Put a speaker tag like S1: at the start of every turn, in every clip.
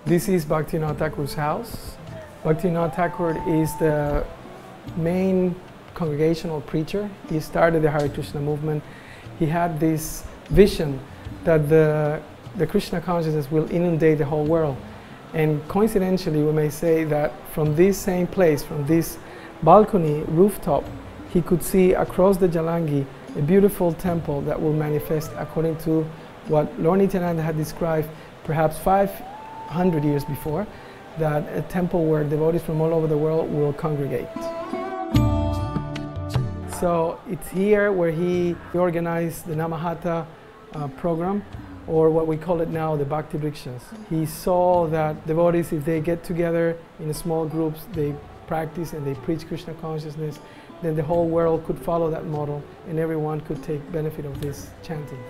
S1: This is Bhaktivinoda Thakur's house. Bhaktivinoda Thakur is the main congregational preacher. He started the Hare Krishna movement. He had this vision that the Krishna consciousness will inundate the whole world. And coincidentally, we may say that from this same place, from this balcony rooftop, he could see across the Jalangi a beautiful temple that will manifest according to what Lord Nityananda had described perhaps 500 years before, that a temple where devotees from all over the world will congregate. So it's here where he organized the Namahata program, or what we call it now, the Bhakti Vrikshas. He saw that devotees, if they get together in small groups, they practice and they preach Krishna consciousness, then the whole world could follow that model and everyone could take benefit of this chanting.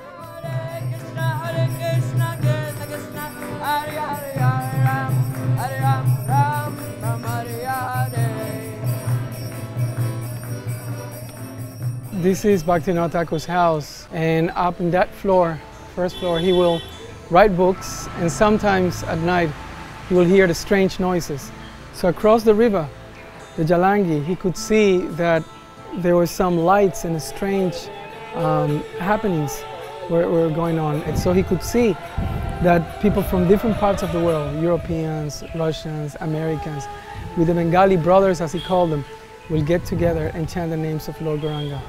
S1: This is Bhaktivinoda Thakur's house, and up in that floor, first floor, he will write books, and sometimes at night he will hear the strange noises. So across the river, the Jalangi, he could see that there were some lights and strange happenings were going on. And so he could see that people from different parts of the world, Europeans, Russians, Americans, with the Bengali brothers, as he called them, will get together and chant the names of Lord Gauranga.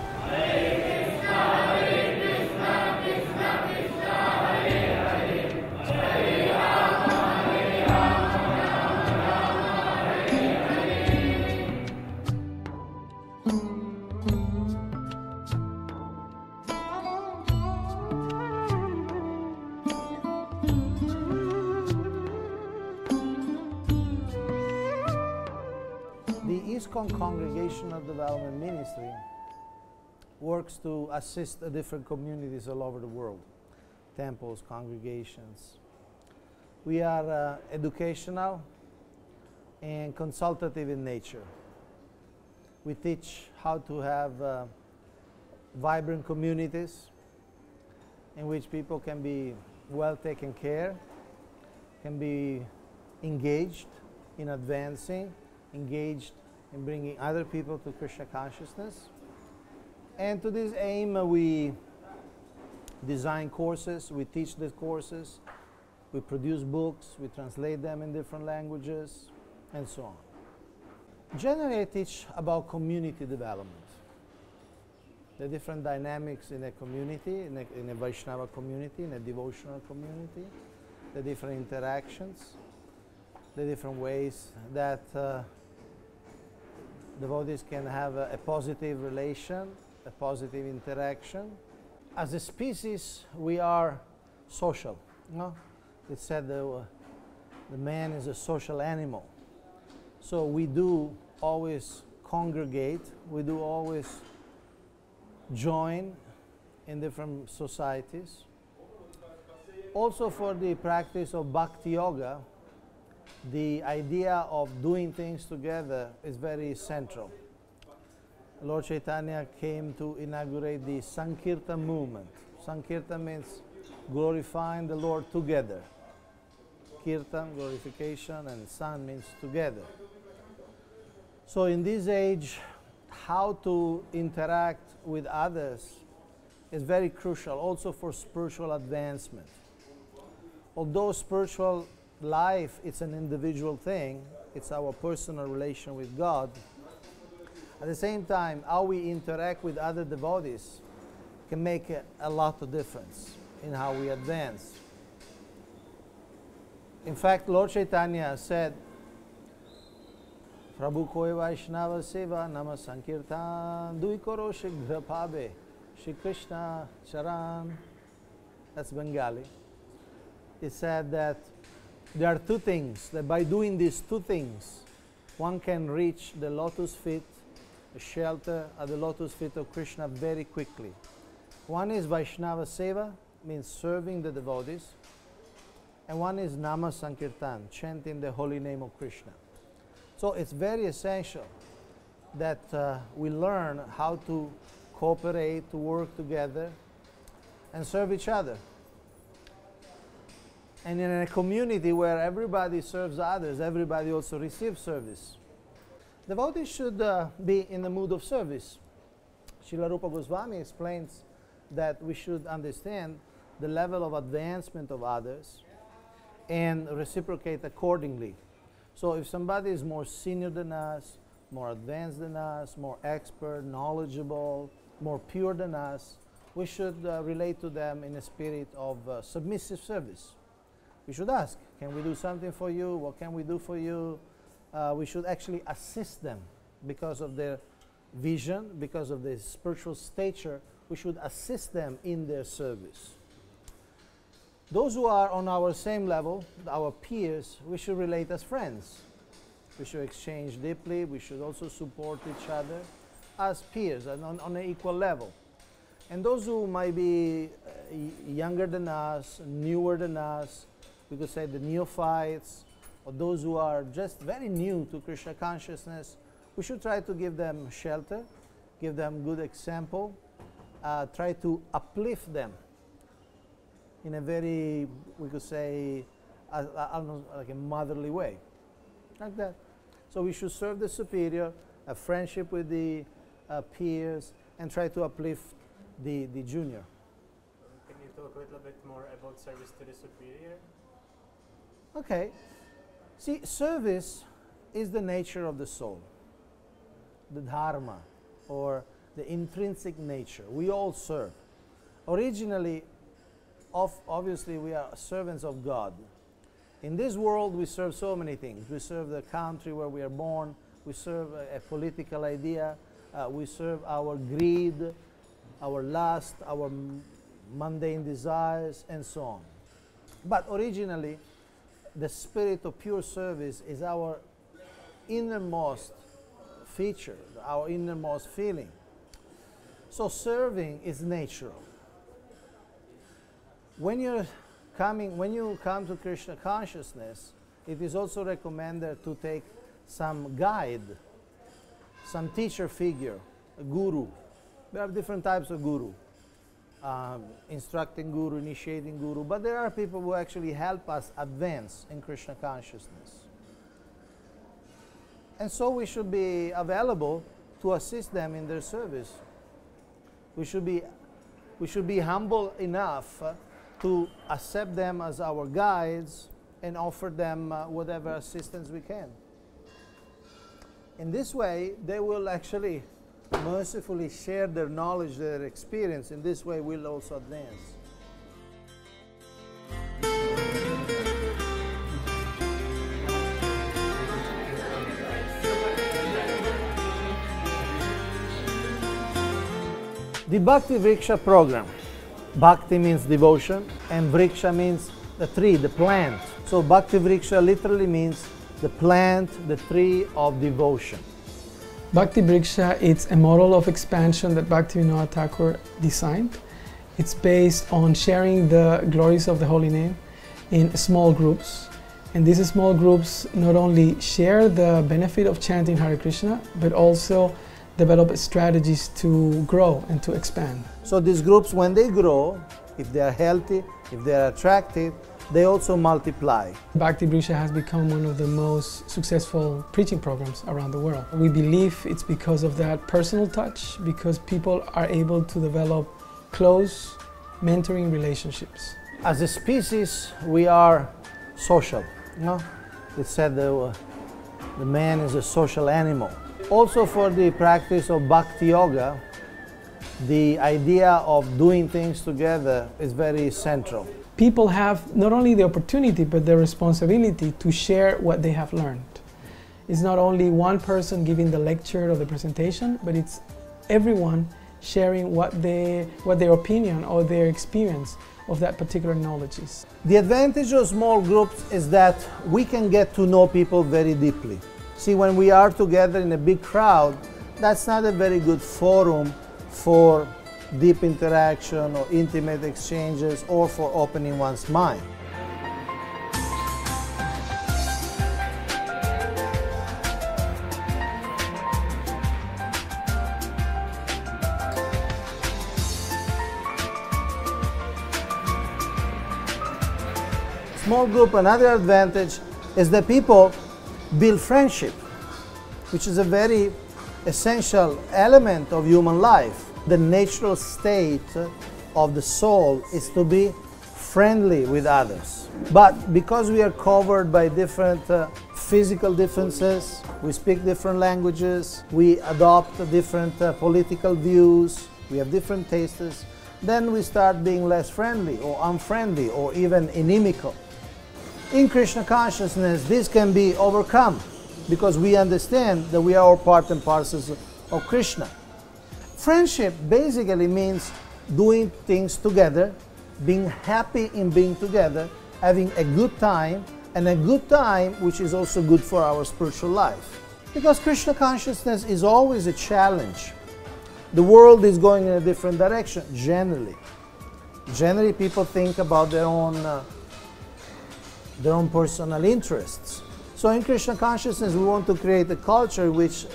S2: The ISKCON Congregational Development Ministry works to assist the different communities all over the world, temples, congregations. We are educational and consultative in nature. We teach how to have vibrant communities in which people can be well taken care, can be engaged in advancing, engaged in bringing other people to Krishna consciousness. And to this aim, we design courses, we teach the courses, we produce books, we translate them in different languages, and so on. Generally, I teach about community development, the different dynamics in a community, in a Vaishnava community, in a devotional community, the different interactions, the different ways that devotees can have a positive relation, a positive interaction. As a species, we are social. No? It's said the man is a social animal. So we do always congregate, we do always join in different societies. Also for the practice of Bhakti Yoga, the idea of doing things together is very central. Lord Chaitanya came to inaugurate the Sankirtan movement. Sankirtan means glorifying the Lord together. Kirtan, glorification, and San means together. So in this age, how to interact with others is very crucial, also for spiritual advancement. Although spiritual life, it's an individual thing, it's our personal relation with God. At the same time, how we interact with other devotees can make a lot of difference in how we advance. In fact, Lord Chaitanya said, Prabhu koi Vaishnava seva nama sankirtan dui koro shighra pabe Shri Krishna charan. That's Bengali. It said that there are two things, that by doing these two things, one can reach the lotus feet, the shelter at the lotus feet of Krishna very quickly. One is Vaishnava seva, means serving the devotees, and one is Nama Sankirtan, chanting the holy name of Krishna. So it's very essential that we learn how to cooperate, to work together, and serve each other. And in a community where everybody serves others, everybody also receives service. Devotees should be in the mood of service. Srila Rupa Goswami explains that we should understand the level of advancement of others and reciprocate accordingly. So if somebody is more senior than us, more advanced than us, more expert, knowledgeable, more pure than us, we should relate to them in a spirit of submissive service. We should ask, can we do something for you? What can we do for you? We should actually assist them because of their vision, because of their spiritual stature. We should assist them in their service. Those who are on our same level, our peers, we should relate as friends. We should exchange deeply. We should also support each other as peers and on an equal level. And those who might be younger than us, newer than us, we could say the neophytes, or those who are just very new to Krishna consciousness, we should try to give them shelter, give them good example, try to uplift them in a very, we could say, almost like a motherly way, like that. So we should serve the superior, have friendship with the peers, and try to uplift the junior.
S3: Can you talk a little bit more about service to the superior?
S2: Okay. See, service is the nature of the soul, the dharma, or the intrinsic nature. We all serve. Originally, obviously, we are servants of God. In this world, we serve so many things. We serve the country where we are born. We serve a political idea. We serve our greed, our lust, our mundane desires, and so on. But originally, the spirit of pure service is our innermost feature, our innermost feeling. So serving is natural. When you come to Krishna consciousness, it is also recommended to take some guide, some teacher figure, a guru. There are different types of guru. Instructing guru, initiating guru, but there are people who actually help us advance in Krishna consciousness. And so we should be available to assist them in their service. We should be humble enough to accept them as our guides and offer them whatever assistance we can. In this way, they will actually mercifully share their knowledge, their experience. In this way, we'll also advance. The Bhakti Vriksha program. Bhakti means devotion, and Vriksha means the tree, the plant. So Bhakti Vriksha literally means the plant, the tree of devotion.
S1: Bhakti Vriksha, it's a model of expansion that Bhakti Vinod Thakur designed. It's based on sharing the glories of the holy name in small groups. And these small groups not only share the benefit of chanting Hare Krishna, but also develop strategies to grow and to expand.
S2: So these groups, when they grow, if they are healthy, if they are attractive, they also multiply.
S1: Bhakti Vriksha has become one of the most successful preaching programs around the world. We believe it's because of that personal touch, because people are able to develop close mentoring relationships.
S2: As a species, we are social. You know? It's said the man is a social animal. Also for the practice of Bhakti Yoga, the idea of doing things together is very central.
S1: People have not only the opportunity but the responsibility to share what they have learned. It's not only one person giving the lecture or the presentation, but it's everyone sharing what their opinion or their experience of that particular knowledge is.
S2: The advantage of small groups is that we can get to know people very deeply. See, when we are together in a big crowd, that's not a very good forum for deep interaction or intimate exchanges or for opening one's mind. Small group, another advantage is that people build friendship, which is a very essential element of human life. The natural state of the soul is to be friendly with others. But because we are covered by different physical differences, we speak different languages, we adopt different political views, we have different tastes, then we start being less friendly or unfriendly or even inimical. In Krishna consciousness, this can be overcome because we understand that we are all part and parcels of Krishna. Friendship basically means doing things together, being happy in being together, having a good time, and a good time which is also good for our spiritual life. Because Krishna consciousness is always a challenge. The world is going in a different direction, generally. Generally, people think about their own personal interests. So in Krishna consciousness, we want to create a culture in which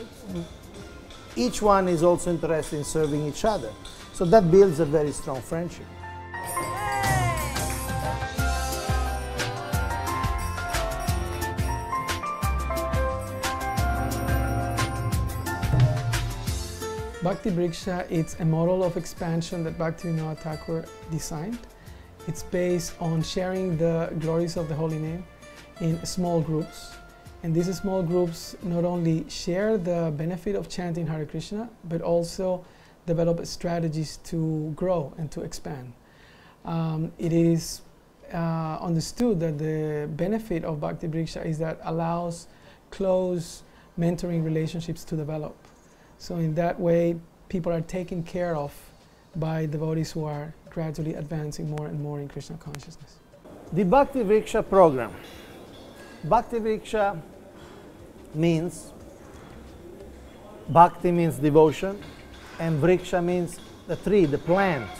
S2: each one is also interested in serving each other. So that builds a very strong friendship.
S1: Bhakti Vriksha is a model of expansion that Bhakti Vinod Thakur designed. It's based on sharing the glories of the holy name in small groups. And these small groups not only share the benefit of chanting Hare Krishna, but also develop strategies to grow and to expand. It is understood that the benefit of Bhakti Vriksha is that allows close mentoring relationships to develop. So in that way, people are taken care of by devotees who are gradually advancing more and more in Krishna consciousness.
S2: The Bhakti Vriksha program. Bhakti Vriksha means, Bhakti means devotion, and Vriksha means the tree, the plant.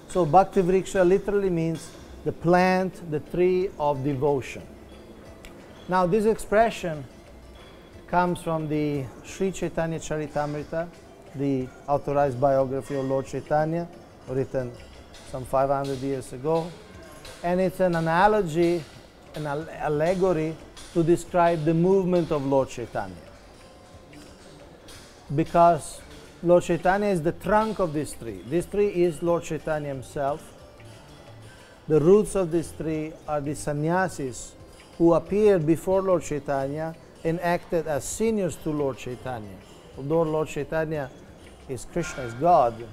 S2: So Bhakti Vriksha literally means the plant, the tree of devotion. Now this expression comes from the Sri Chaitanya Charitamrita, the authorized biography of Lord Chaitanya, written some 500 years ago. And it's an analogy, an allegory to describe the movement of Lord Chaitanya. Because Lord Chaitanya is the trunk of this tree. This tree is Lord Chaitanya himself. The roots of this tree are the sannyasis who appeared before Lord Chaitanya and acted as seniors to Lord Chaitanya. Although Lord Chaitanya is Krishna, is God,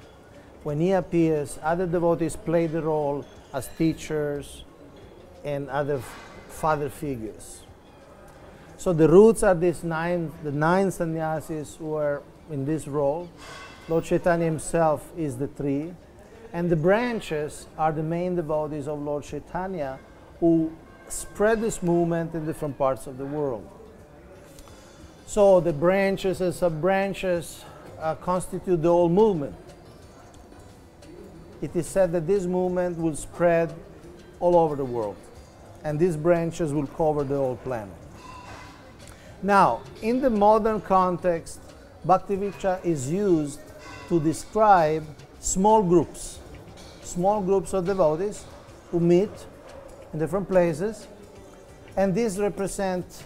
S2: when he appears, other devotees play the role as teachers and other father figures. So the roots are the nine sannyasis who are in this role. Lord Chaitanya himself is the tree, and the branches are the main devotees of Lord Chaitanya who spread this movement in different parts of the world. So the branches and sub-branches constitute the whole movement. It is said that this movement will spread all over the world, and these branches will cover the whole planet. Now, in the modern context, Bhakti Vriksha is used to describe small groups of devotees who meet in different places, and these represent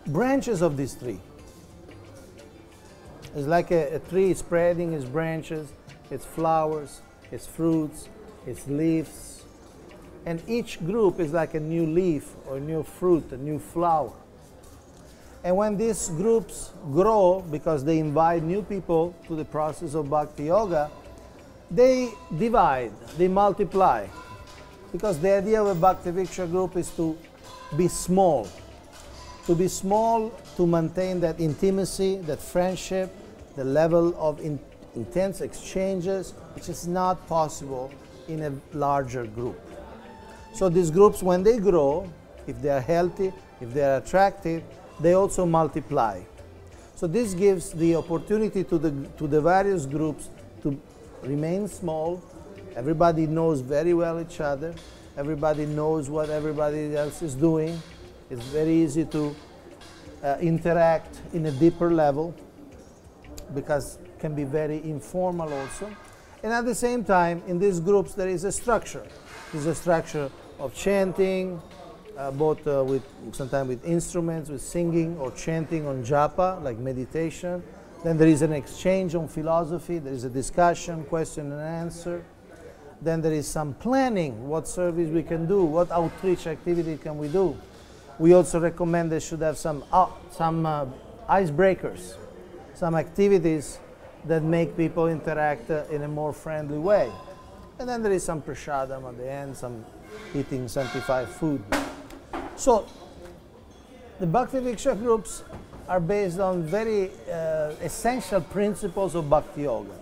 S2: branches of this tree. It's like a tree spreading its branches, its flowers, its fruits, its leaves, and each group is like a new leaf or a new fruit, a new flower. And when these groups grow, because they invite new people to the process of Bhakti Yoga, they divide, they multiply. Because the idea of a Bhakti Vriksha group is to be small. to be small, to maintain that intimacy, that friendship, the level of intense exchanges, which is not possible in a larger group. So these groups, when they grow, if they are healthy, if they are attractive, they also multiply. So this gives the opportunity to the various groups to remain small. Everybody knows very well each other. Everybody knows what everybody else is doing. It's very easy to interact in a deeper level because it can be very informal also. And at the same time, in these groups, there is a structure. There's a structure of chanting, both sometimes with instruments, with singing or chanting on japa, like meditation. Then there is an exchange on philosophy. There is a discussion, question and answer. Then there is some planning, what service we can do, what outreach activity can we do. We also recommend they should have some icebreakers, some activities that make people interact in a more friendly way. And then there is some prasadam at the end, some eating sanctified food. So the Bhakti Vriksha groups are based on very essential principles of Bhakti Yoga.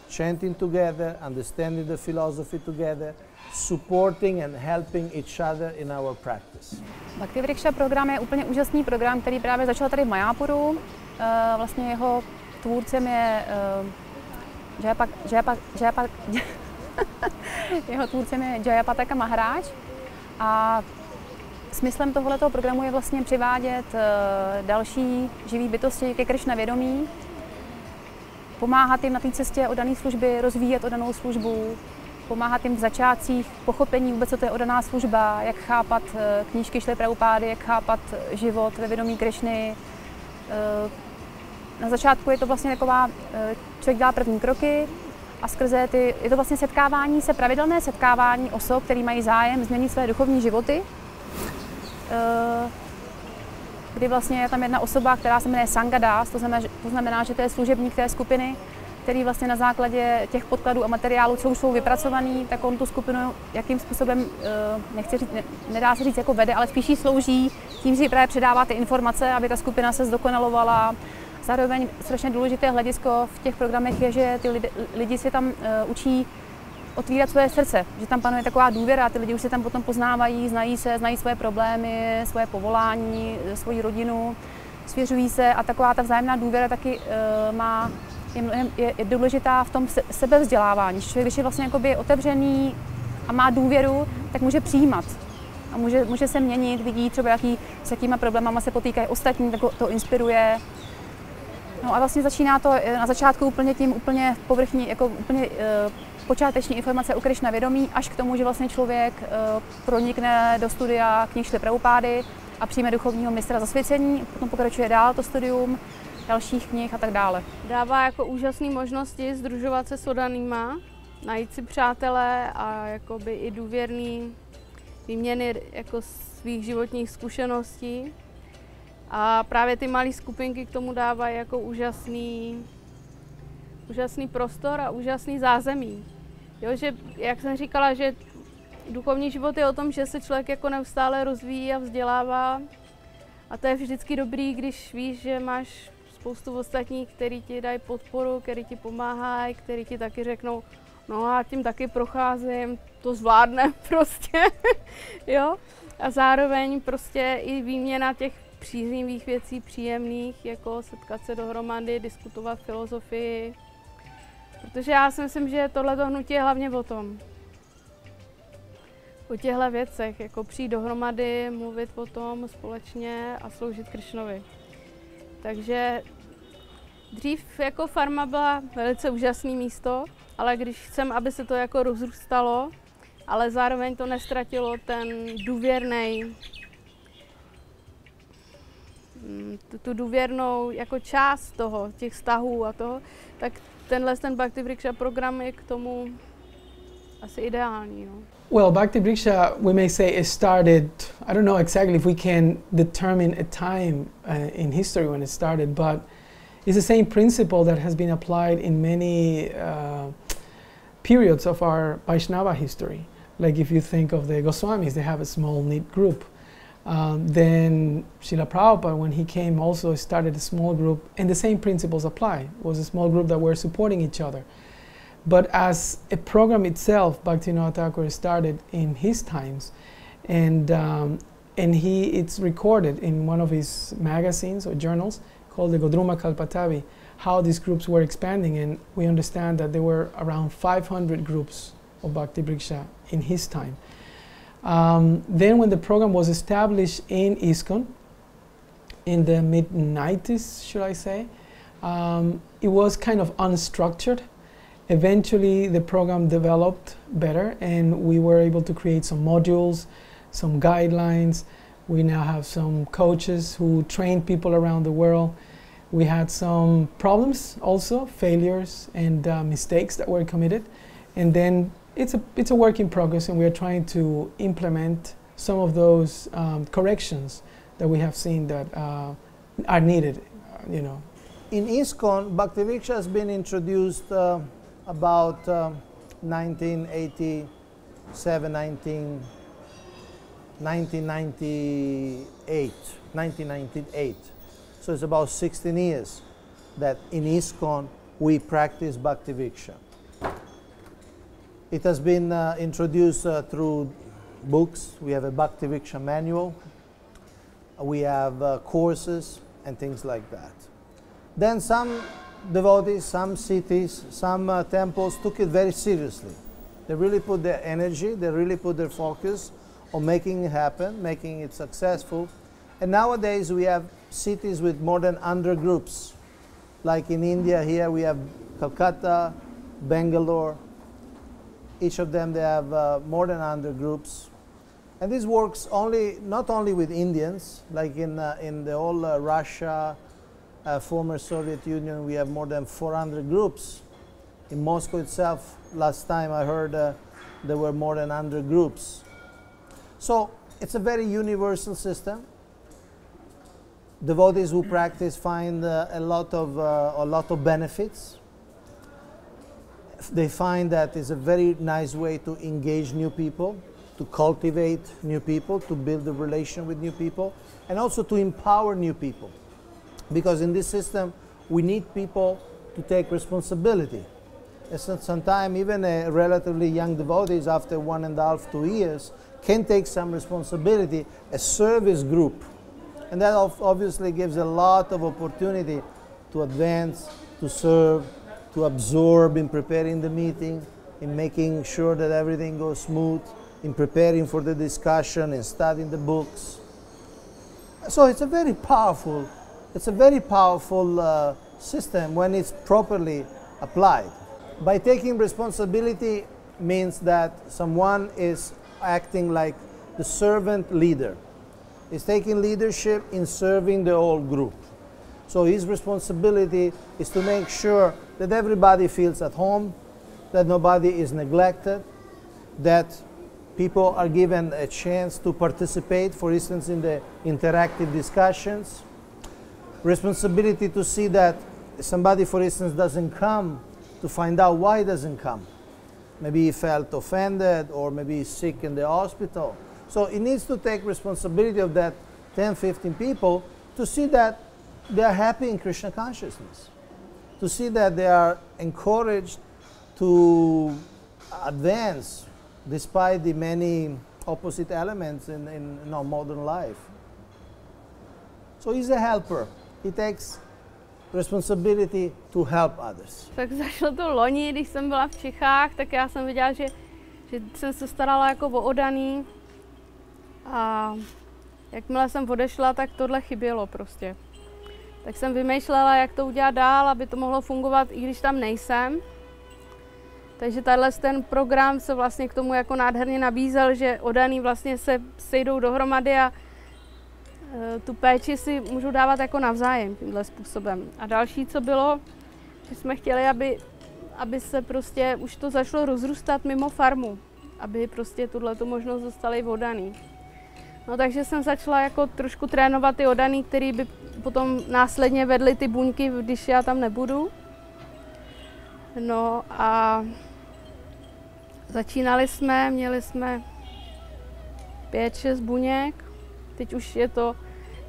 S2: Chanting together, understanding the philosophy together, supporting and helping each other in our practice.
S4: Bhakti Vriksha program je úplně úžasný program, který právě začal tady v Mayapuru. Vlastně jeho tvůrcem je jeho tvůrcem je Jayapataka Maharaj. A smyslem tohoto programu je vlastně přivádět další živý bytosti ke Krišna vědomí, pomáhat jim na té cestě oddané služby, rozvíjet oddanou službu, pomáhat jim v začátcích pochopení vůbec, co to je oddaná služba, jak chápat knížky Šrily Prabhupády, jak chápat život ve vědomí Krišny. Na začátku je to vlastně taková, člověk dělá první kroky a skrze je to vlastně setkávání se, pravidelné setkávání osob, který mají zájem změnit své duchovní životy. Kdy vlastně je tam jedna osoba, která se jmenuje Sangadas, to znamená, že to je služebník té skupiny, který vlastně na základě těch podkladů a materiálů, co už jsou vypracovaný, tak on tu skupinu jakým způsobem, nedá se říct jako vede, ale spíš jí slouží tím, že jí právě předává ty informace, aby ta skupina se zdokonalovala. Zároveň strašně důležité hledisko v těch programech je, že ty lidi si tam učí otvírat své srdce, že tam panuje taková důvěra, ty lidi už se tam potom poznávají, znají své problémy, svoje povolání, svoji rodinu, svěřují se a taková ta vzájemná důvěra taky je důležitá v tom sebevzdělávání. Když je vlastně jakoby otevřený a má důvěru, tak může přijímat a může se měnit, vidí třeba, s jakýma problémama se potýkají ostatní, tak to inspiruje. No a vlastně začíná to na začátku úplně povrchní, jako úplně počáteční informace o Krišna vědomí, až k tomu, že vlastně člověk pronikne do studia knih Šrily Prabhupády a přijme duchovního mistra zasvěcení, potom pokračuje dál to studium dalších knih a tak dále.
S5: Dává jako úžasné možnosti sdružovat se s oddanýma, najít si přátelé a jakoby i důvěrný výměny jako svých životních zkušeností. A právě ty malé skupinky k tomu dávají jako úžasný prostor a úžasný zázemí. Jo, že, jak jsem říkala, že duchovní život je o tom, že se člověk jako neustále rozvíjí a vzdělává. A to je vždycky dobrý, když víš, že máš spoustu ostatních, kteří ti dají podporu, kteří ti pomáhají, kteří ti taky řeknou, no a tím taky procházím, to zvládne prostě. Jo? A zároveň prostě i výměna těch příznivých věcí, příjemných, jako setkat se dohromady, diskutovat filozofii. Protože já si myslím, že tohleto hnutí je hlavně o tom. O těchto věcech, jako přijít dohromady, mluvit o tom společně a sloužit Krišnovi. Takže dřív jako farma byla velice úžasné místo, ale když chcem, aby se to jako rozrůstalo, ale zároveň to nestratilo ten důvěrnej, tu důvěrnou jako část toho, těch vztahů a toho, tak ten Bhakti Vriksha program je k tomu asi ideální. No.
S1: Well, Bhakti Vriksha, we may say, it started, I don't know exactly if we can determine a time in history when it started, but it's the same principle that has been applied in many periods of our Vaishnava history. Like if you think of the Goswamis, they have a small, neat group. Then Srila Prabhupada, when he came, also started a small group, and the same principles apply. It was a small group that were supporting each other. But as a program itself, Bhaktivinoda Thakur started in his times, and it's recorded in one of his magazines or journals called the Godruma Kalpatavi, how these groups were expanding, and we understand that there were around 500 groups of Bhakti Vriksha in his time. Then when the program was established in ISKCON, in the mid-90s, should I say, it was kind of unstructured. Eventually the program developed better, and we were able to create some modules, some guidelines. We now have some coaches who train people around the world. We had some problems also, failures and mistakes that were committed. And then it's a work in progress, and we are trying to implement some of those corrections that we have seen that are needed, you know.
S2: In ISKCON, Bhakti Vriksha has been introduced about 1987, 1998. So it's about 16 years that in ISKCON we practice Bhakti Vriksha. It has been introduced through books. We have a Bhakti Vriksha manual. We have courses and things like that. Then some devotees, some cities, some temples took it very seriously. They really put their energy, they really put their focus on making it happen, making it successful. And nowadays we have cities with more than 100 groups. Like in India here we have Calcutta, Bangalore. Each of them, they have more than 100 groups. And this works not only with Indians, like in the whole Russia, former Soviet Union, we have more than 400 groups. In Moscow itself, last time I heard there were more than 100 groups. So it's a very universal system. Devotees who practice find a lot of benefits. They find that it's a very nice way to engage new people, to cultivate new people, to build a relation with new people, and also to empower new people. Because in this system, we need people to take responsibility. Sometimes even a relatively young devotees, after 1.5 to 2 years, can take some responsibility, a service group. And that obviously gives a lot of opportunity to advance, to serve, to absorb in preparing the meeting, in making sure that everything goes smooth, in preparing for the discussion, in studying the books. So it's a very powerful system when it's properly applied. By taking responsibility means that someone is acting like the servant leader. He's taking leadership in serving the whole group. So his responsibility is to make sure that everybody feels at home, that nobody is neglected, that people are given a chance to participate, for instance, in the interactive discussions. Responsibility to see that somebody, for instance, doesn't come, to find out why he doesn't come. Maybe he felt offended, or maybe he's sick in the hospital. So he needs to take responsibility of that 10, 15 people to see that they are happy in Krishna consciousness, to see that they are encouraged to advance despite the many opposite elements in modern life. So he's a helper. He takes responsibility to help others.
S5: Tak začalo to loni, když jsem byla v Čechách, tak já jsem viděla, že jsem se starala jako o oddaný. A jakmile jsem odešla, tak tohle chybělo prostě. Tak jsem vymýšlela, jak to udělat dál, aby to mohlo fungovat, i když tam nejsem. Takže ten program se vlastně k tomu jako nádherně nabízel, že oddaný vlastně se sejdou dohromady a tu péči si můžu dávat jako navzájem tímhle způsobem. A další, co bylo, že jsme chtěli, aby se prostě už to začalo rozrůstat mimo farmu, aby prostě tuhletu možnost dostali oddaný. No takže jsem začala jako trošku trénovat ty oddaný, který by potom následně vedli ty buňky, když já tam nebudu. No a začínali jsme, měli jsme 5-6 buněk Teď už je to,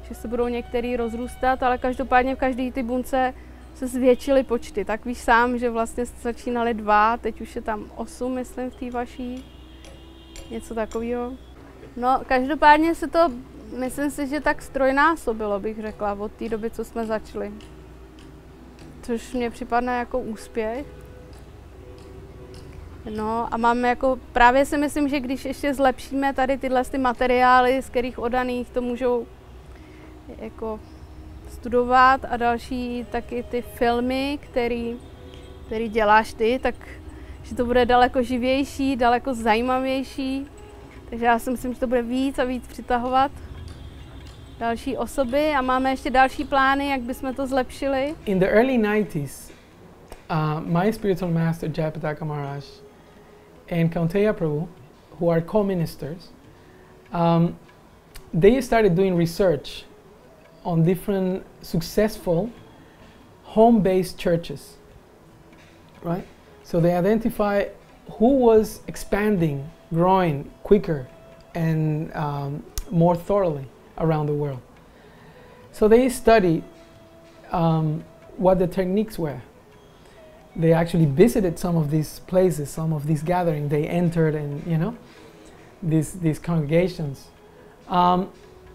S5: že se budou některý rozrůstat, ale každopádně v každé ty bunce se zvětšily počty. Tak víš sám, že vlastně začínali 2, teď už je tam 8, myslím, v té vaší. Něco takového. No, každopádně se to, myslím si, že tak strojnásobilo, bych řekla, od té doby, co jsme začali. Což mně připadne jako úspěch. No a máme jako, právě si myslím, že když ještě zlepšíme tady tyhle ty materiály, z kterých oddaných to můžou jako studovat a další taky ty filmy, který děláš ty, tak že to bude daleko živější, daleko zajímavější. Takže já si myslím, že to bude víc a víc přitahovat další osoby a máme ještě další plány, jak bychom to zlepšili.
S1: In the early 90s, my spiritual master Jayapataka Maharaj and Kaunteya Prabhu, who are co-ministers, they started doing research on different successful home-based churches, right? So they identify who was expanding, growing quicker and more thoroughly around the world. So they studied what the techniques were. They actually visited some of these places, some of these gatherings. They entered and, you know, these congregations.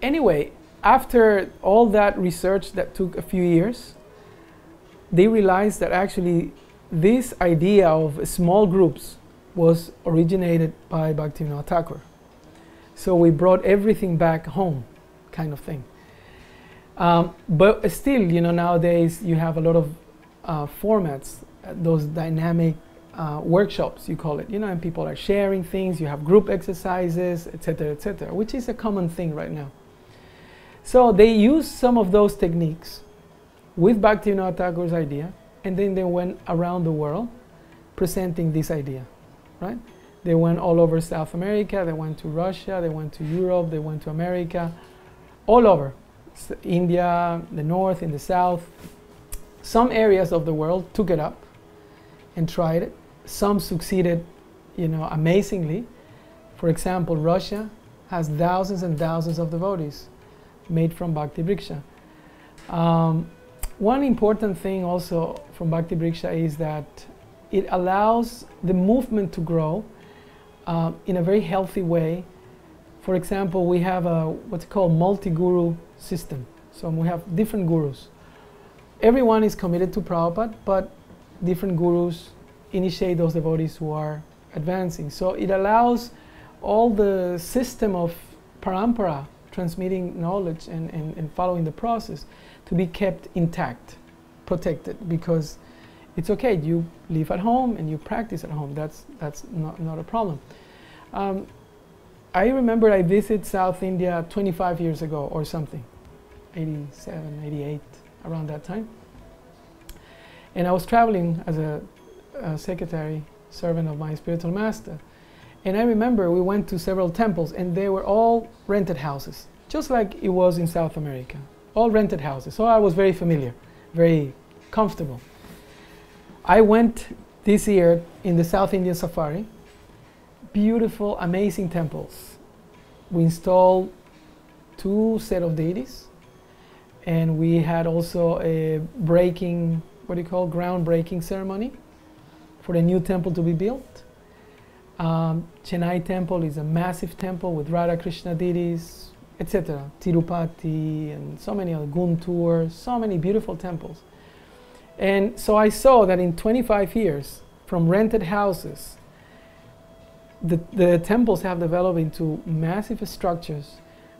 S1: Anyway, after all that research that took a few years, they realized that actually this idea of small groups was originated by Bhakti Vinod Thakur. So we brought everything back home, kind of thing. But still, you know, nowadays you have a lot of formats, those dynamic workshops, you call it, you know, and people are sharing things, you have group exercises, etc., which is a common thing right now. So they used some of those techniques with Bhakti Vinod Thakur's idea, and then they went around the world presenting this idea, right? They went all over South America, they went to Russia, they went to Europe, they went to America, all over. India, the north, in the south. Some areas of the world took it up and tried it. Some succeeded, you know, amazingly. For example, Russia has thousands and thousands of devotees made from Bhakti Vriksha. One important thing also from Bhakti Vriksha is that it allows the movement to grow in a very healthy way. For example, we have what's called multi-guru system. So we have different gurus. Everyone is committed to Prabhupada, but different gurus initiate those devotees who are advancing. So it allows all the system of parampara, transmitting knowledge and following the process, to be kept intact, protected, because it's okay, you live at home and you practice at home. That's not a problem. I remember I visited South India 25 years ago or something, 87, 88, around that time. And I was traveling as a secretary, servant of my spiritual master. And I remember we went to several temples and they were all rented houses, just like it was in South America, all rented houses. So I was very familiar, very comfortable. I went this year in the South Indian Safari, beautiful, amazing temples. We installed 2 sets of deities, and we had also a groundbreaking ceremony for the new temple to be built. Chennai temple is a massive temple with Radha Krishna deities, etc. Tirupati and so many other, Guntur, so many beautiful temples. And so I saw that in 25 years, from rented houses, the temples have developed into massive structures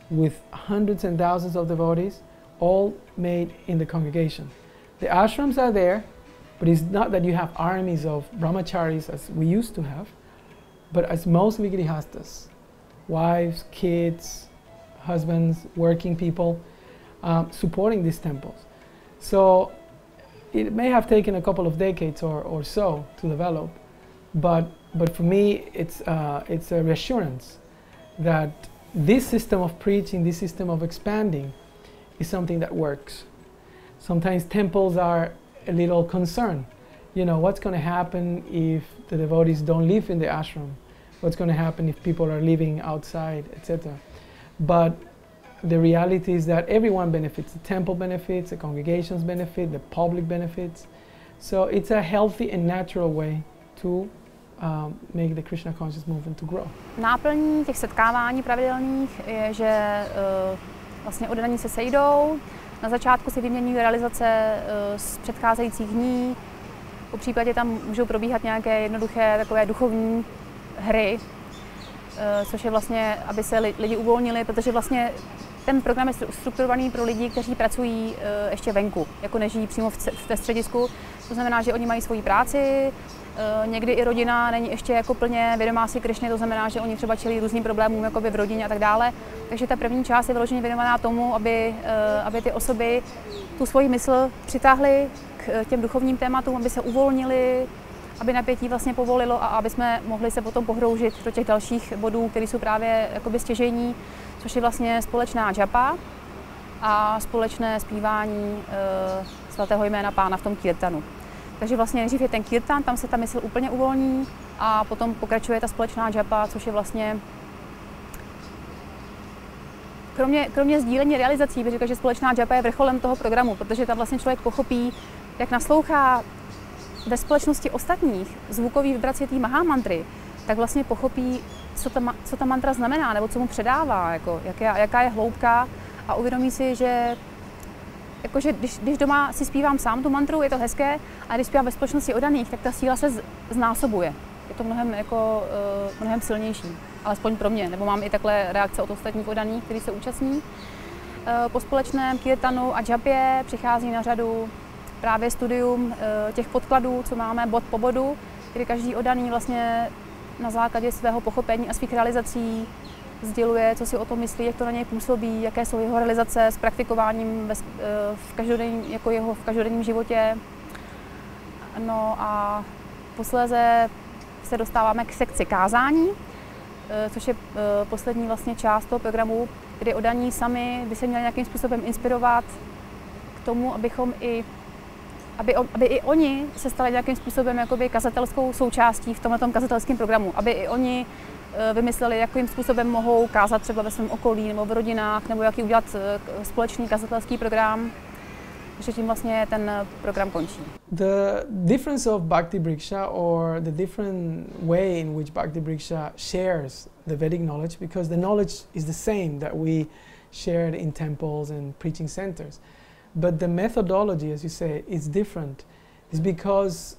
S1: with hundreds and thousands of devotees, all made in the congregation. The ashrams are there, but it's not that you have armies of brahmacharis as we used to have, but as mostly grihastas, wives, kids, husbands, working people, supporting these temples. So it may have taken a couple of decades or so to develop, but for me it's a reassurance that this system of preaching, this system of expanding, is something that works. Sometimes temples are a little concerned. You know, what's going to happen if the devotees don't live in the ashram? What's going to happen if people are living outside, etc. But the reality is that everyone benefits. The temple benefits, the congregations benefit, the public benefits. So it's a healthy and natural way to make the Krishna conscious movement to grow.
S4: Náplní těch setkávání pravidelných je, že vlastně oddaní se sejdou, na začátku si vymění realizace z předcházejících dní, po případě tam můžou probíhat nějaké jednoduché takové duchovní hry, což je vlastně, aby se lidi uvolnili, protože vlastně ten program je strukturovaný pro lidi, kteří pracují ještě venku, jako nežijí přímo ve středisku. To znamená, že oni mají svoji práci, někdy i rodina není ještě jako plně vědomá si Krišny, to znamená, že oni třeba čelí různým problémům jakoby v rodině a tak dále. Takže ta první část je vyloženě věnovaná tomu, aby ty osoby tu svoji mysl přitáhly k těm duchovním tématům, aby se uvolnili, aby napětí vlastně povolilo a aby jsme mohli se potom pohroužit do těch dalších bodů, které jsou právě jakoby stěžejní, což je vlastně společná džapa a společné zpívání svatého jména Pána v tom kirtanu. Takže vlastně nejdřív je ten kirtan, tam se ta mysl úplně uvolní a potom pokračuje ta společná džapa, což je vlastně kromě sdílení realizací, bych řekla, že společná džapa je vrcholem toho programu, protože tam vlastně člověk pochopí, jak naslouchá ve společnosti ostatních zvukový vibraci té mahamantry, tak vlastně pochopí, co ta mantra znamená, nebo co mu předává, jako, jaká je hloubka a uvědomí si, že jakože když doma si zpívám sám tu mantru, je to hezké, a když zpívám ve společnosti oddaných, tak ta síla se znásobuje. Je to mnohem silnější, alespoň pro mě, nebo mám i takhle reakce od ostatních oddaných, kteří se účastní. Po společném kirtanu a džapě přichází na řadu právě studium těch podkladů, co máme bod po bodu, kdy každý oddaný vlastně na základě svého pochopení a svých realizací sděluje, co si o tom myslí, jak to na něj působí, jaké jsou jeho realizace s praktikováním v každodenním životě. No a posléze se dostáváme k sekci kázání, což je poslední vlastně část toho programu, kdy oddaní sami by se měli nějakým způsobem inspirovat k tomu, aby i oni se stali nějakým způsobem jakoby kazatelskou součástí v tomto kazatelském programu, aby i oni vymysleli, jakým způsobem mohou kázat třeba ve svém okolí nebo v rodinách, nebo jaký udělat společný kazatelský program, že tím vlastně ten program končí.
S1: The difference of Bhakti Vriksha, or the different way in which Bhakti Vriksha shares the Vedic knowledge, because the knowledge is the same that we shared in temples and preaching centers. But the methodology, as you say, is different. It's because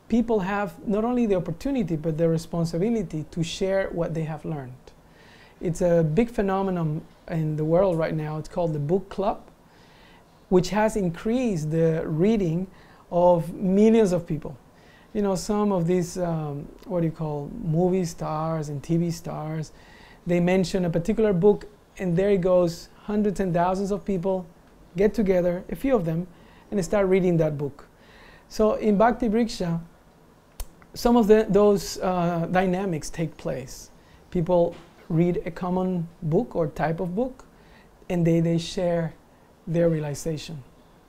S1: people have not only the opportunity but the responsibility to share what they have learned. It's a big phenomenon in the world right now. It's called the book club, which has increased the reading of millions of people. You know, some of these, movie stars and TV stars, they mention a particular book and there it goes, hundreds and thousands of people get together, a few of them, and start reading that book. So in Bhakti Vriksha, some of those dynamics take place. People read a common book or type of book, and they share their realization.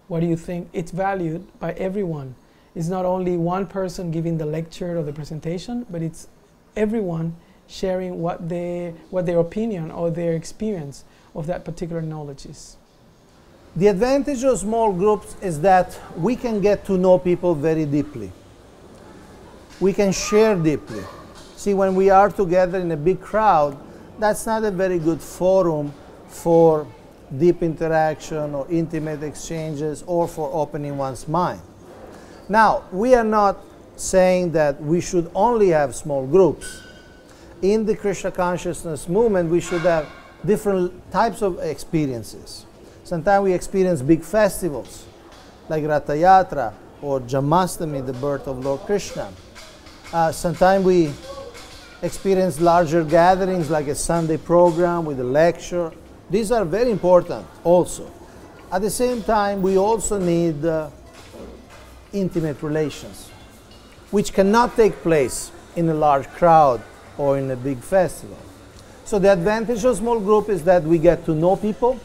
S1: What do you think? It's valued by everyone. It's not only one person giving the lecture or the presentation, but it's everyone sharing what their opinion or their experience of that particular knowledge is.
S2: The advantage of small groups is that we can get to know people very deeply. We can share deeply. See, when we are together in a big crowd, that's not a very good forum for deep interaction or intimate exchanges or for opening one's mind. Now, we are not saying that we should only have small groups. In the Krishna consciousness movement, we should have different types of experiences. Sometimes we experience big festivals, like Ratha Yatra or Janmashtami, the birth of Lord Krishna. Sometimes we experience larger gatherings, like a Sunday program with a lecture. These are very important also. At the same time, we also need intimate relations, which cannot take place in a large crowd or in a big festival. So the advantage of small group is that we get to know people.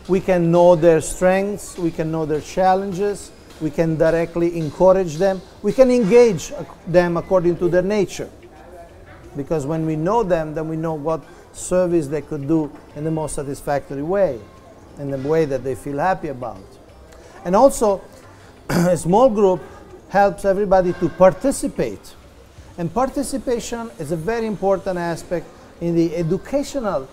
S2: We can know their strengths, we can know their challenges, we can directly encourage them, we can engage them according to their nature. Because when we know them, then we know what service they could do in the most satisfactory way, in the way that they feel happy about. And also, a small group helps everybody to participate. And participation is a very important aspect in the educational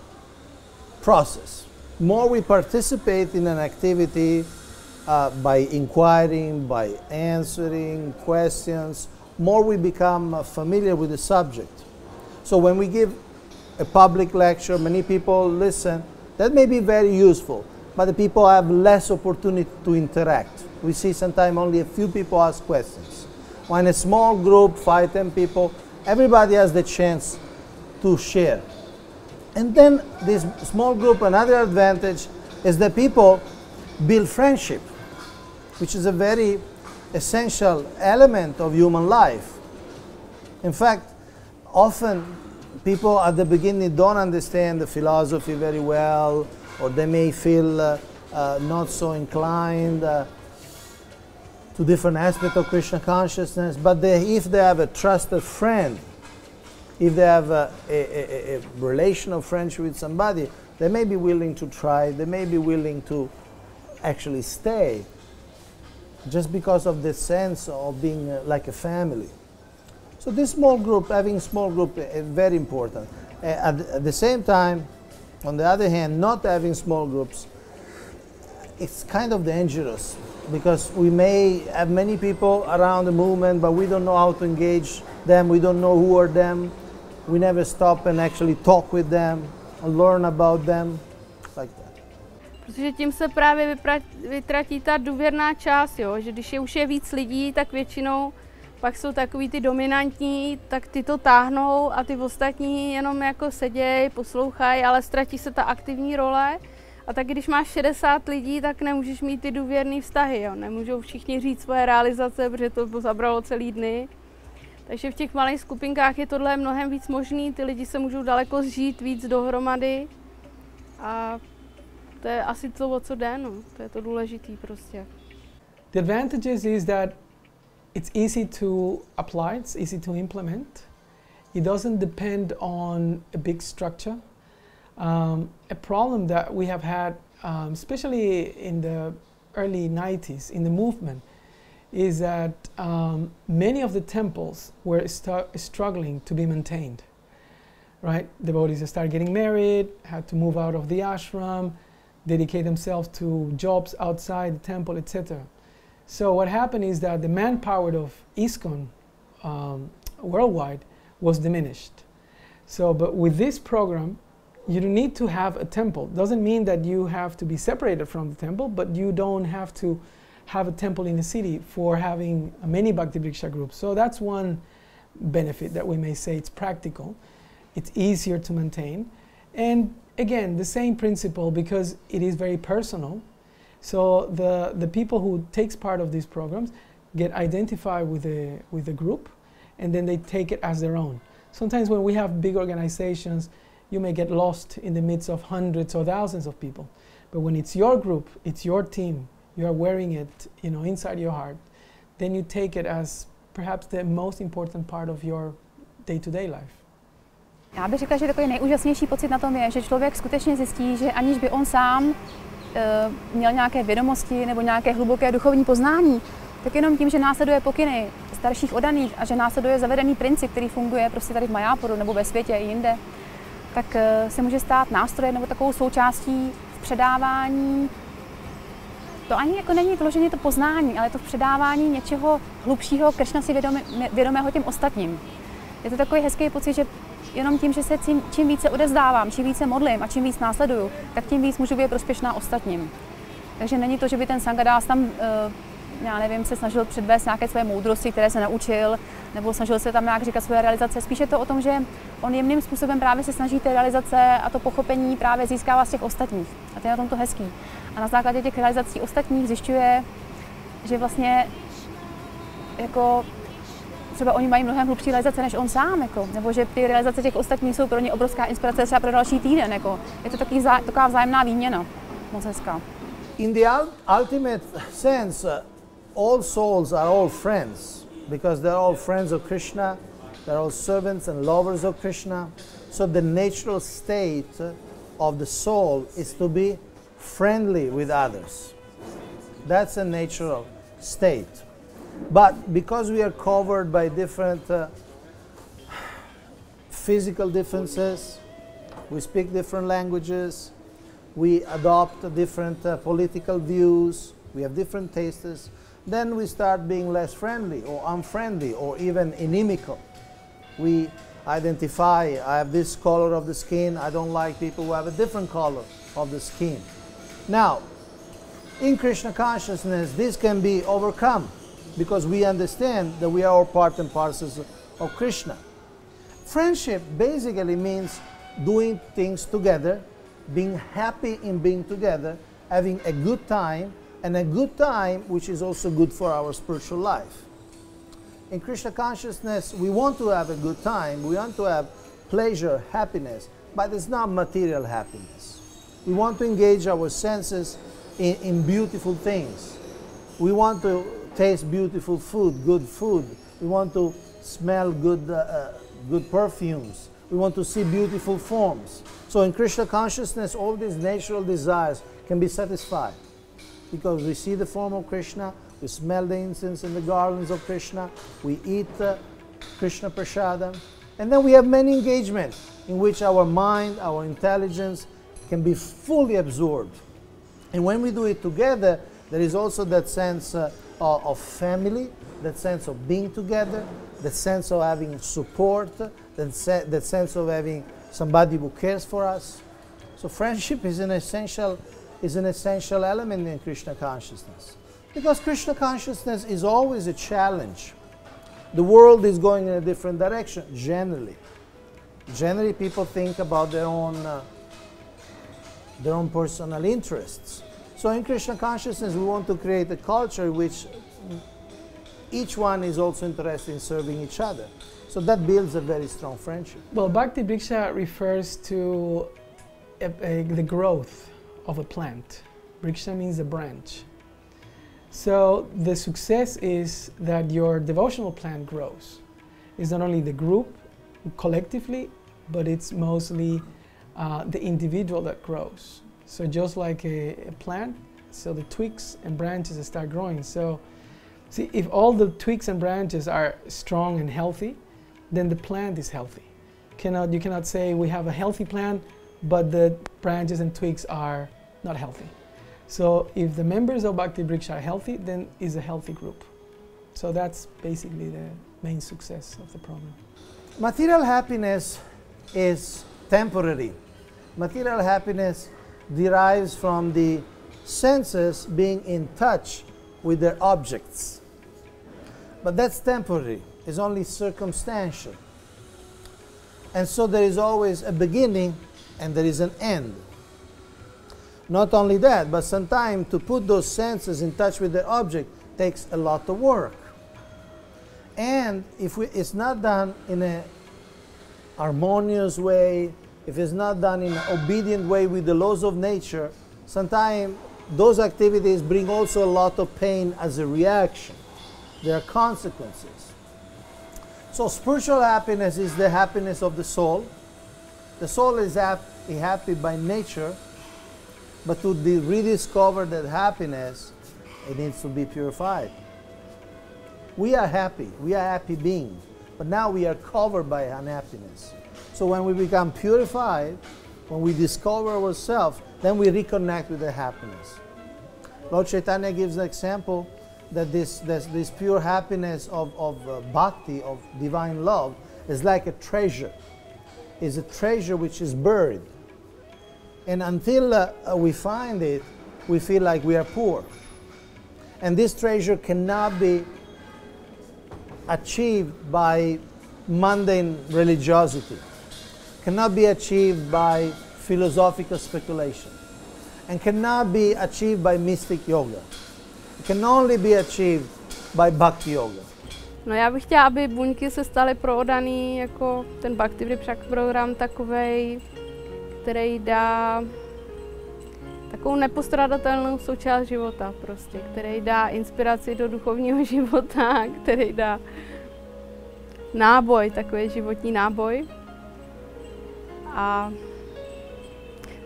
S2: process. More we participate in an activity by inquiring, by answering questions, more we become familiar with the subject. So when we give a public lecture, many people listen, that may be very useful, but the people have less opportunity to interact. We see sometimes only a few people ask questions. When a small group, 5, 10 people, everybody has the chance to share. And then this small group, another advantage is that people build friendship, which is a very essential element of human life. In fact, often people at the beginning don't understand the philosophy very well, or they may feel not so inclined to different aspects of Krishna consciousness, but if they have a trusted friend, if they have a relation of friendship with somebody, they may be willing to try, they may be willing to actually stay, just because of the sense of being like a family. So this small group, having a small group is very important. At the same time, on the other hand, not having small groups, it's kind of dangerous, because we may have many people around the movement, but we don't know how to engage them, we don't know who are them, we never stop and actually talk with them, and learn about them, like that.
S5: Protože tím se právě vytratí ta důvěrná část, jo? Že když už je víc lidí, tak většinou pak jsou takový ty dominantní, tak ty to táhnou a ty ostatní jenom jako sedějí, poslouchají, ale ztratí se ta aktivní role. A tak když máš 60 lidí, tak nemůžeš mít ty důvěrné vztahy, jo? Nemůžou všichni říct svoje realizace, protože to zabralo celý dny. Takže v těch malých skupinkách je tohle mnohem víc možný, ty lidi se můžou daleko zžít víc dohromady a to je asi to, o co jde, no. To je to důležitý prostě.
S1: The advantages is that it's easy to apply, it's easy to implement. It doesn't depend on a big structure. A problem that we have had, especially in the early 90s, in the movement, is that many of the temples were struggling to be maintained. Right? Devotees started getting married, had to move out of the ashram, dedicate themselves to jobs outside the temple, etc. So what happened is that the manpower of ISKCON worldwide was diminished. So, but with this program, you don't need to have a temple. Doesn't mean that you have to be separated from the temple, but you don't have to have a temple in the city for having many Bhakti Vriksha groups. So that's one benefit that we may say. It's practical. It's easier to maintain. And again, the same principle, because it is very personal. So the people who takes part of these programs get identified with the group, and then they take it as their own. Sometimes when we have big organizations, you may get lost in the midst of hundreds or thousands of people. But when it's your group, it's your team, you are wearing it, you know, inside your heart, then you take it as perhaps the most important part of your day-to-day life.
S4: Já bych řekla, že takový nejúžasnější pocit na tom je, že člověk skutečně zjistí, že aniž by on sám měl nějaké vědomosti nebo nějaké hluboké duchovní poznání, tak jenom tím, že následuje pokyny starších oddaných a že následuje zavedený princip, který funguje prostě tady v Majáporu nebo ve světě i jinde, tak se může stát nástrojem nebo takovou součástí v předávání. To ani jako není vloženě to poznání, ale to v předávání něčeho hlubšího, Kršna si vědomého těm ostatním. Je to takový hezký pocit, že jenom tím, že se čím více odezdávám, čím více modlím a čím víc následuju, tak tím víc můžu být prospěšná ostatním. Takže není to, že by ten Sanghadás tam, já nevím, se snažil předvést nějaké své moudrosti, které se naučil, nebo snažil se tam nějak říkat svoje realizace. Spíše to o tom, že on jemným způsobem právě se snaží té realizace a to pochopení právě získává z těch ostatních. A to je na tom to hezký. A na základě těch realizací ostatních zjišťuje, že vlastně jako třeba oni mají mnohem hlubší realizace než on sám, jako, nebo že ty realizace těch ostatních jsou pro ně obrovská inspirace třeba pro další týden. Jako. Je to taková vzájemná výměna. Moc hezká.
S2: In the ultimate sense, all souls are all friends, because they're all friends of Krishna, They're all servants and lovers of Krishna. So the natural state of the soul is to be friendly with others. That's a natural state. But because we are covered by different physical differences, we speak different languages, we adopt different political views, we have different tastes, then we start being less friendly or unfriendly or even inimical. We identify, I have this color of the skin, I don't like people who have a different color of the skin. Now, in Krishna consciousness, this can be overcome because we understand that we are all part and parcels of Krishna. Friendship basically means doing things together, being happy in being together, having a good time, and a good time which is also good for our spiritual life. In Krishna consciousness, we want to have a good time, we want to have pleasure, happiness, but it's not material happiness. We want to engage our senses in beautiful things. We want to taste beautiful food, good food. We want to smell good perfumes. We want to see beautiful forms. So in Krishna consciousness, all these natural desires can be satisfied because we see the form of Krishna, we smell the incense and the garlands of Krishna, we eat Krishna prasadam, and then we have many engagements in which our mind, our intelligence can be fully absorbed. And when we do it together, there is also that sense of family, that sense of being together, that sense of having support, that sense of having somebody who cares for us. So friendship is an essential element in Krishna consciousness. Because Krishna consciousness is always a challenge. The world is going in a different direction, generally. Generally, people think about their own personal interests. So in Krishna consciousness, we want to create a culture in which each one is also interested in serving each other. So that builds a very strong friendship.
S1: Well, Bhakti Vriksha refers to the growth of a plant. Vriksha means a branch. So the success is that your devotional plant grows. It's not only the group collectively, but it's mostly the individual that grows. So just like a plant, so the twigs and branches start growing. So see, if all the twigs and branches are strong and healthy, then the plant is healthy. You cannot say we have a healthy plant, but the branches and twigs are not healthy. So if the members of Bhakti Vriksha are healthy, then it's a healthy group. So that's basically the main success of the program.
S2: Material happiness is temporary. Material happiness derives from the senses being in touch with their objects. But that's temporary. It's only circumstantial. And so there is always a beginning and there is an end. Not only that, but sometimes to put those senses in touch with the object takes a lot of work. And if it's not done in a harmonious way, if it's not done in an obedient way with the laws of nature, sometimes those activities bring also a lot of pain as a reaction. There are consequences. So spiritual happiness is the happiness of the soul. The soul is happy by nature, but to rediscover that happiness, it needs to be purified. We are happy beings, but now we are covered by unhappiness. So when we become purified, when we discover ourselves, then we reconnect with the happiness. Lord Chaitanya gives an example that this pure happiness of bhakti, of divine love, is like a treasure. It's a treasure which is buried. And until we find it, we feel like we are poor. And this treasure cannot be achieved by mundane religiosity, cannot be achieved by philosophical speculation, and cannot be achieved by mystic yoga. It can only be achieved by bhakti yoga.
S5: No, já bych chtěla, aby buňky se staly proodaný jako ten Bhakti Vriksha program takovej, který dá takovou nepostradatelnou součást života prostě, který dá inspiraci do duchovního života, který dá náboj, takový životní náboj. A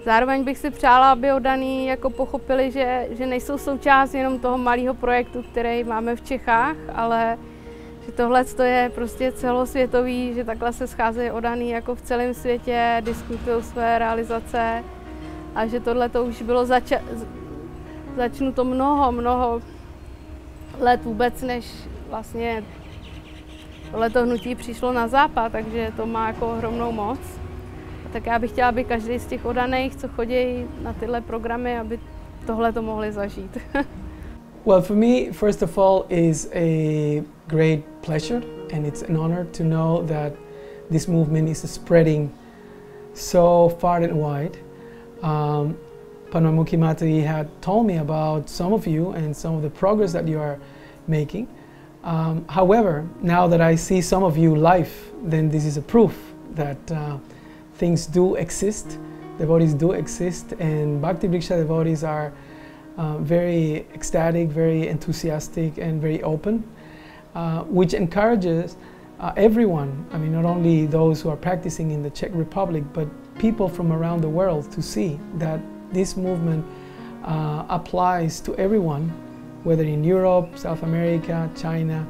S5: zároveň bych si přála, aby oddaní jako pochopili, že nejsou součást jenom toho malého projektu, který máme v Čechách, ale že tohle je prostě celosvětový, že takhle se scházejí oddaní jako v celém světě, diskutují své realizace a že tohle to už bylo začnuto mnoho let vůbec, než vlastně tohleto hnutí přišlo na západ, takže to má jako ohromnou moc. A tak já bych chtěla, aby každý z těch oddaných, co chodí na tyhle programy, aby tohle to mohli zažít.
S1: Well, for me, first of all, is a great pleasure and it's an honor to know that this movement is spreading so far and wide. Panamamuki Mataji had told me about some of you and some of the progress that you are making. However, now that I see some of you live, then this is a proof that things do exist, devotees do exist, and Bhakti Vriksha devotees are very ecstatic, very enthusiastic, and very open, which encourages everyone, I mean not only those who are practicing in the Czech Republic, but people from around the world to see that this movement applies to everyone, whether in Europe, South America, China.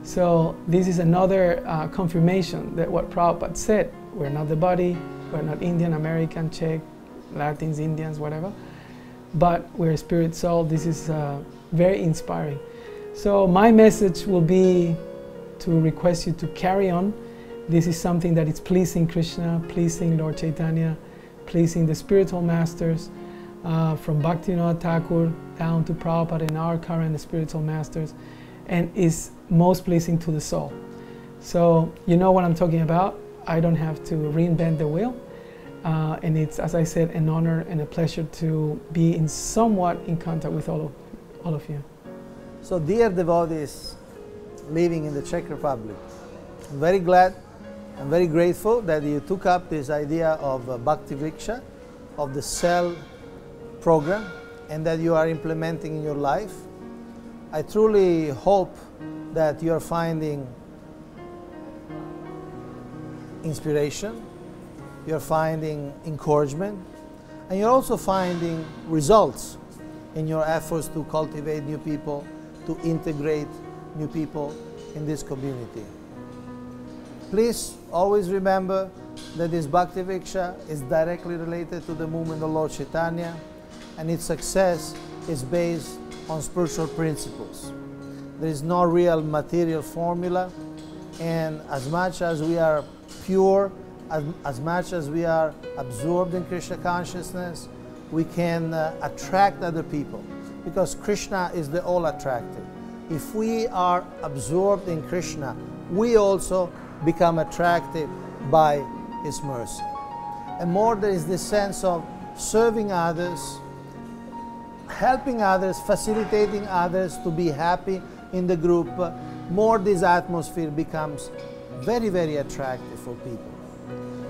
S1: So this is another confirmation that what Prabhupada said, we're not the body, we're not Indian, American, Czech, Latins, Indians, whatever, but we're spirit soul. This is very inspiring. So my message will be to request you to carry on. This is something that is pleasing Krishna, pleasing Lord Chaitanya, pleasing the spiritual masters, from Bhaktivinoda Thakur down to Prabhupada and our current spiritual masters, and is most pleasing to the soul. So you know what I'm talking about. I don't have to reinvent the wheel, and it's, as I said, an honor and a pleasure to be somewhat in contact with all of you.
S2: So dear devotees living in the Czech Republic, I'm very glad and very grateful that you took up this idea of Bhakti Vriksha, of the cell program, and that you are implementing in your life. I truly hope that you are finding inspiration, you're finding encouragement, and you're also finding results in your efforts to cultivate new people, to integrate new people in this community. Please always remember that this Bhakti Vriksha is directly related to the movement of Lord Chaitanya, and its success is based on spiritual principles. There is no real material formula, and as much as we are pure, as much as we are absorbed in Krishna consciousness, we can attract other people, because Krishna is the all-attractive. If we are absorbed in Krishna, we also become attractive by His mercy. And more, there is this sense of serving others, helping others, facilitating others to be happy in the group. More, this atmosphere becomes very, very attractive for people.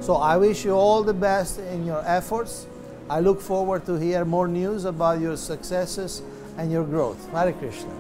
S2: So I wish you all the best in your efforts. I look forward to hear more news about your successes and your growth. Hare Krishna.